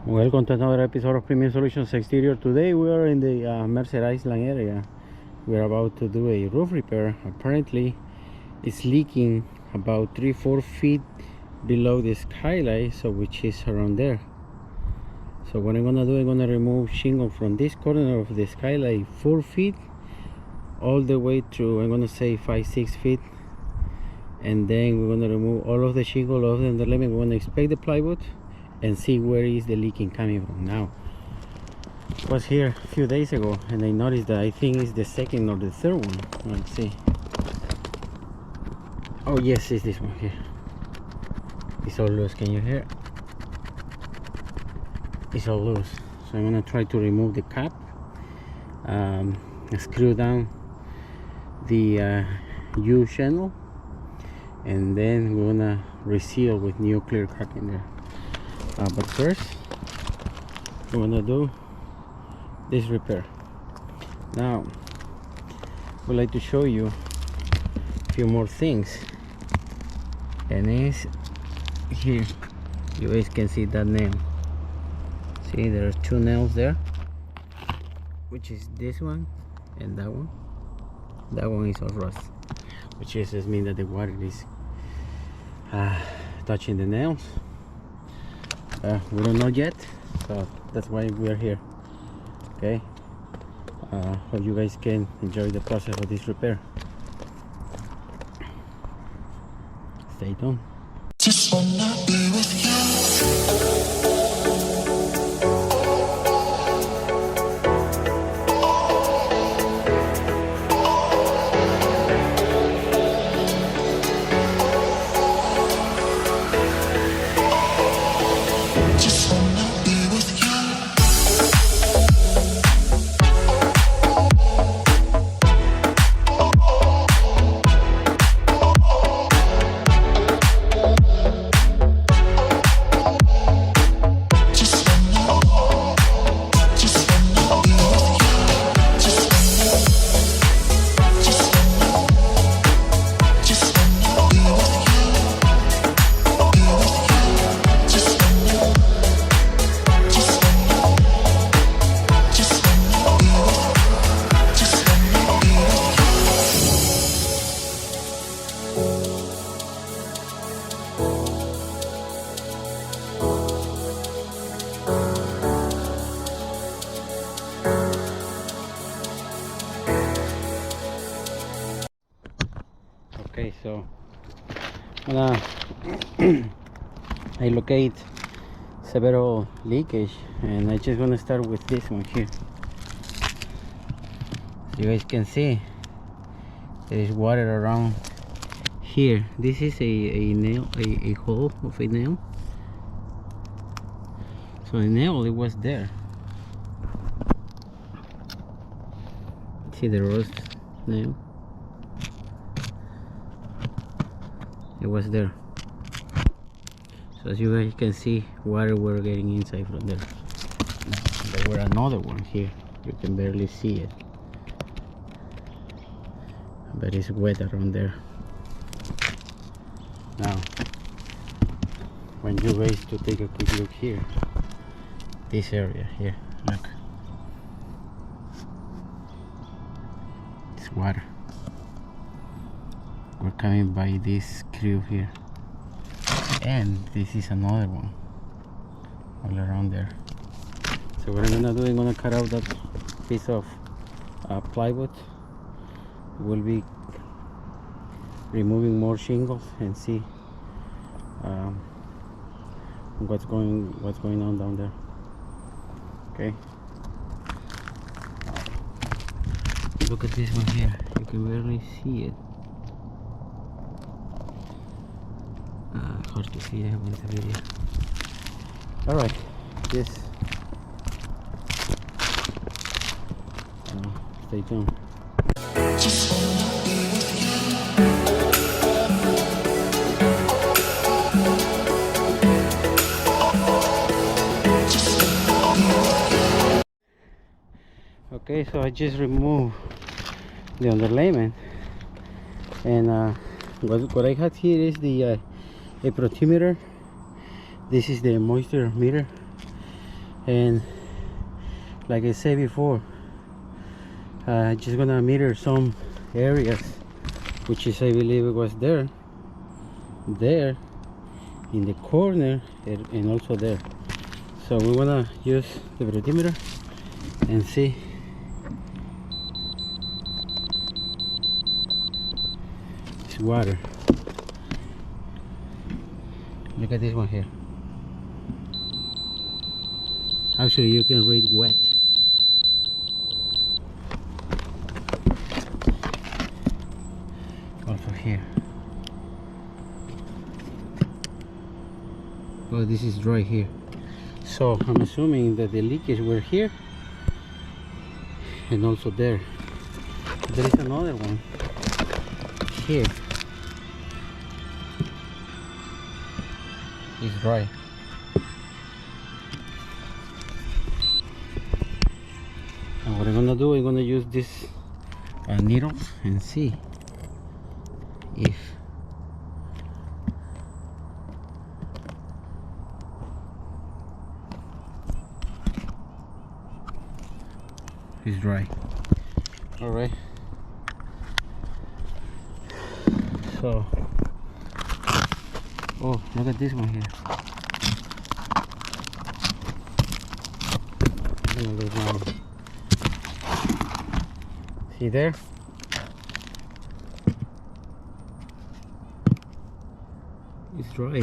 Welcome to another episode of Premium Solutions Exterior. Today we are in the Merced Island area. We are about to do a roof repair. Apparently it's leaking about 3-4 feet below the skylight, so which is around there. So what I'm gonna do, I'm gonna remove shingle from this corner of the skylight 4 feet all the way through, I'm gonna say 5-6 feet, and then we're gonna remove all of the shingle of the underlayment. We're gonna inspect the plywood and see where is the leaking coming from. Now, I was here a few days ago and I noticed that I think it's the second or the third one. Let's see. Oh yes, it's this one here. It's all loose. Can you hear? It's all loose. So I'm gonna try to remove the cap, screw down the U channel, and then we're gonna reseal with new clear caulk in there. But first we're gonna do this repair. Now we'd like to show you a few more things, and it's here. You guys can see that nail. See, there are two nails there, which is this one and that one. That one is all rust, which just means that the water is touching the nails. We don't know yet, so that's why we are here. Okay, hope you guys can enjoy the process of this repair. Stay tuned. Just wanna be with you. Okay, so I locate several leakage, and I just want to start with this one here. So you guys can see there is water around here. This is a nail, a hole of a nail. So the nail, it was there. See the rust nail? It was there. So as you guys can see, water were getting inside from there. There were another one here. You can barely see it, but it's wet around there. Now, when you guys to take a quick look here, this area here, look, it's water. We're coming by this screw here, and this is another one all around there. So what I'm gonna do, I'm gonna cut out that piece of plywood. We'll be removing more shingles and see what's going on down there. Okay, look at this one here. You can barely see it. Hard to see it with the video. All right, yes. Stay tuned. Okay, so I just removed the underlayment, and what I had here is the a protimeter. This is the moisture meter, And like I said before, just gonna meter some areas, which is, I believe it was there in the corner, and also there. So we wanna use the barometer and see. It's water. Look at this one here. Actually, you can read wet. Also here. Oh, this is dry here. So I'm assuming that the leakage were here and also there. There is another one here. It's dry. And what I'm gonna do, I'm gonna use this needle and see if it's dry. All right. So, oh, look at this one here. See there? It's dry.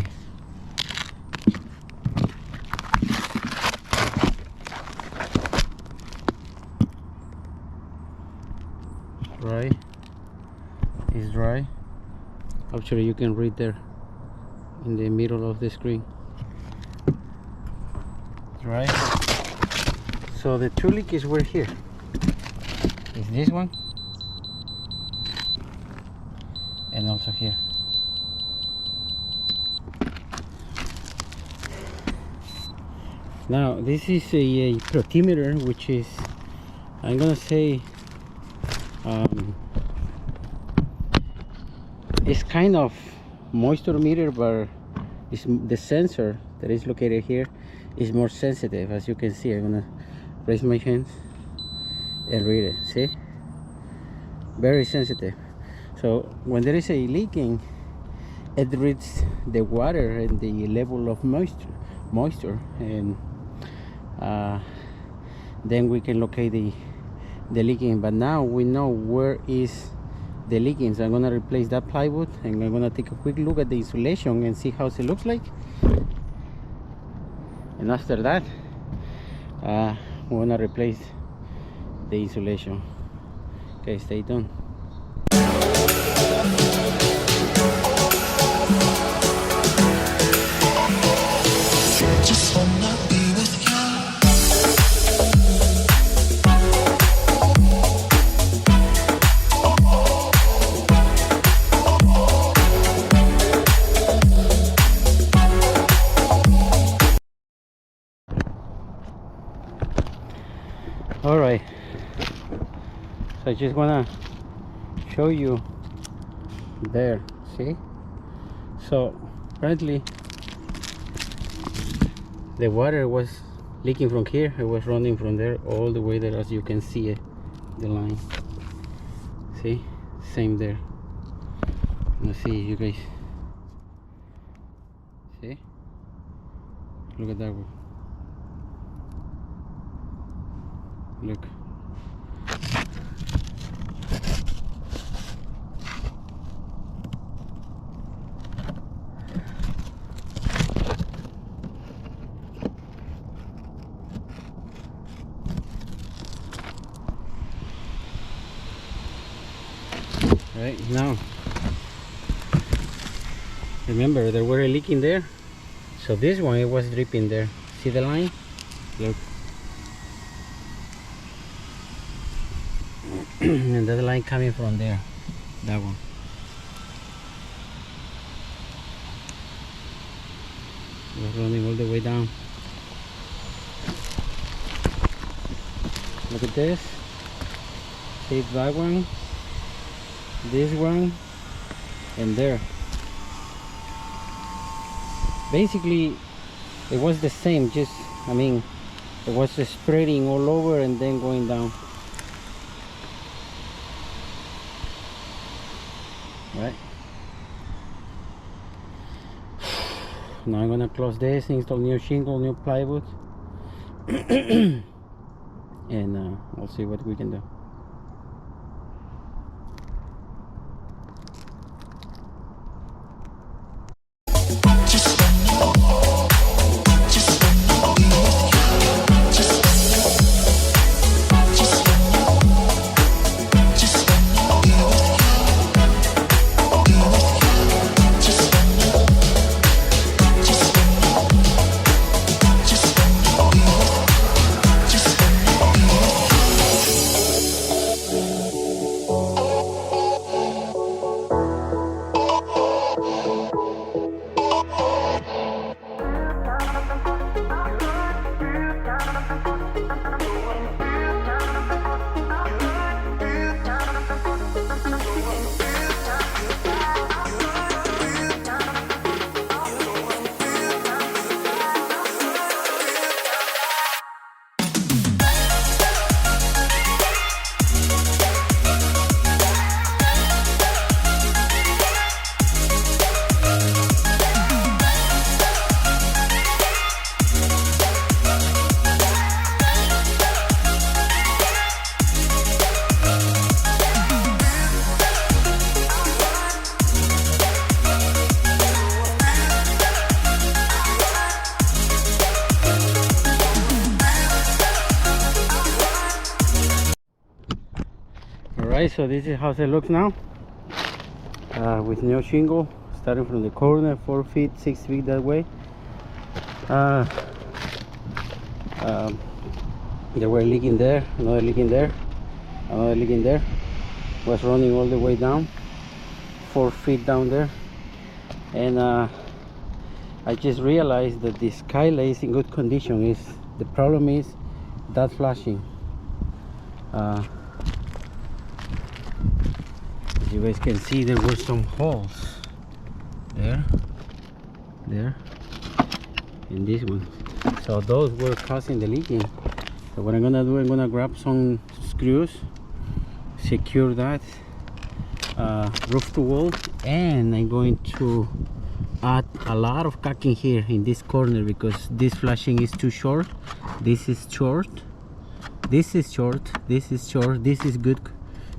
Dry. It's dry. Actually, you can read there in the middle of the screen. Dry. So the two leakages were here. Is this one and also here. Now this is a protimeter, which is, I'm gonna say, it's kind of moisture meter, but it's the sensor that is located here is more sensitive. As you can see, I'm gonna raise my hands and read it. See, very sensitive. So when there is a leaking, it reads the water and the level of moisture, and then we can locate the leaking. But now we know where is the leaking. So I'm gonna replace that plywood, and I'm gonna take a quick look at the insulation and see how it looks like. And after that, we're gonna replace the insulation. Okay, stay tuned. Just wanna be with you. All right, so I just wanna show you there. See, so apparently the water was leaking from here. It was running from there all the way there, as you can see it, the line. See, same there. Let's see, you guys see, look at that one. Look. Right now, remember there were a leak in there, so this one, it was dripping there. See the line? Look. And that line coming from there, that one. It was running all the way down. Look at this. See that one, this one, and there. Basically, it was the same, just, I mean, It was spreading all over and then going down. Right. Now I'm gonna close this, install new shingle, new plywood, and we'll see what we can do. Alright, so this is how it looks now, with new shingle, starting from the corner, 4 feet, 6 feet that way. There were leaking there, another leaking there, another leaking there. Was running all the way down, 4 feet down there. And I just realized that the skylight is in good condition. The problem is that flashing. As you guys can see, there were some holes there, and this one. So those were causing the leaking. So what I'm gonna do, I'm gonna grab some screws, secure that roof to wall, and I'm going to add a lot of caulking here in this corner because this flashing is too short. This is short, this is short, this is short, this is good.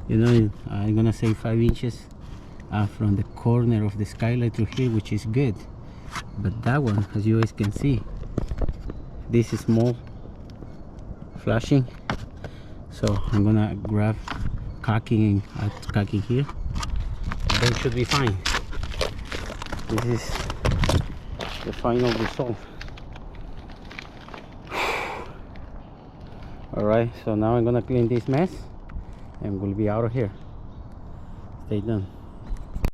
You know, I'm gonna say 5 inches from the corner of the skylight to here, which is good. But that one, as you guys can see, this is small flashing. So I'm gonna grab caulking and add caulking here. Then should be fine. This is the final result. Alright, so now I'm gonna clean this mess and we'll be out of here. Stay tuned.